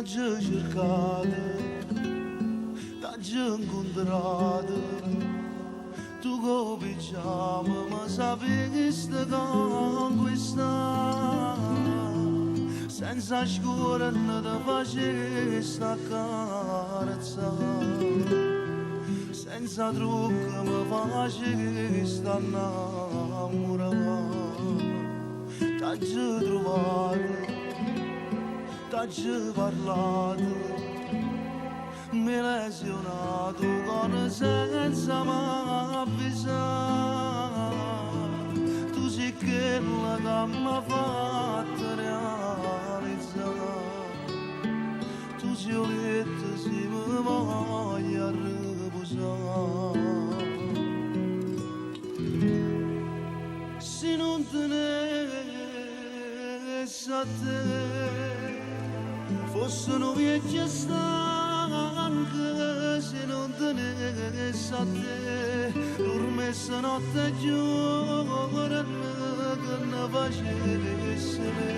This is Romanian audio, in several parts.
T'agge cercata, t'agge incontrata, tu cominciamo ma sapessi che questa senza scura non ti facessi accarezzare, senza trucco mi facessi innamorare. T'agge trovato, t'agge parlato, mi lesionato con senza m'avvisare. Tu sei quella che m'ha fatto realizzare, tu sei letto se mi voglio riposare. Se non tenessi a te, fossero vecchie stanche, se non tenessi a te, dormesse notte e giorno che ne facessi me,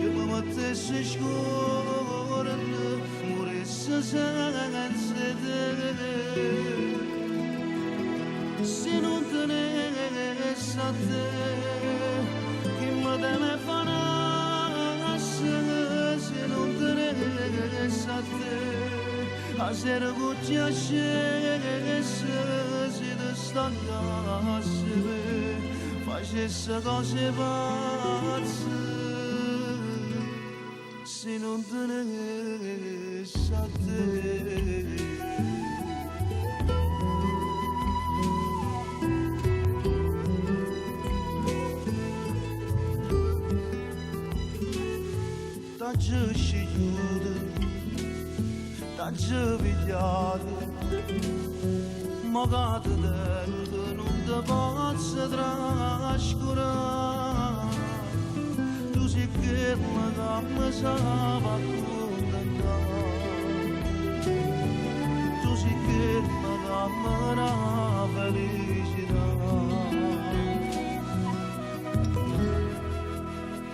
io mi mettessi scorno, morissi senza te. Se non tenessi a te, chi mi deve fare? Se non tenessi a te, a sera cucci a scese, se ti stancasse me, facesse cose pazze. Se non tenessi a te. T'agge scegliuto, t'agge pigliato, ma che ti tengo non ti posso trascurare. Tu sei quella che mi sa accontentare, tu sei quella che mi dà felicità.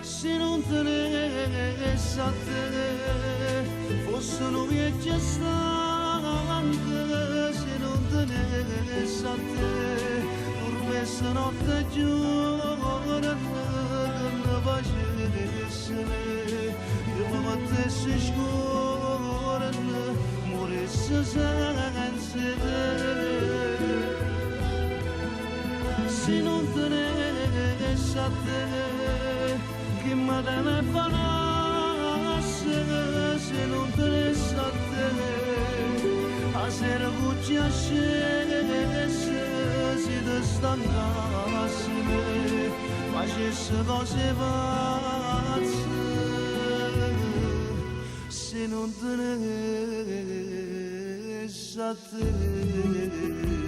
Se non tenessi a te, fossero vecchie stanche, se non tenessi a te, dormesse notte e giorno che ne facessi me, io mi mettessi scorno, morissi senza te. Se non tenessi a te, chi mi deve fare? Se non tenessi a te, a sera cucci a scese, se ti stancasse me, facesse cose pazze. Se non tenessi a te.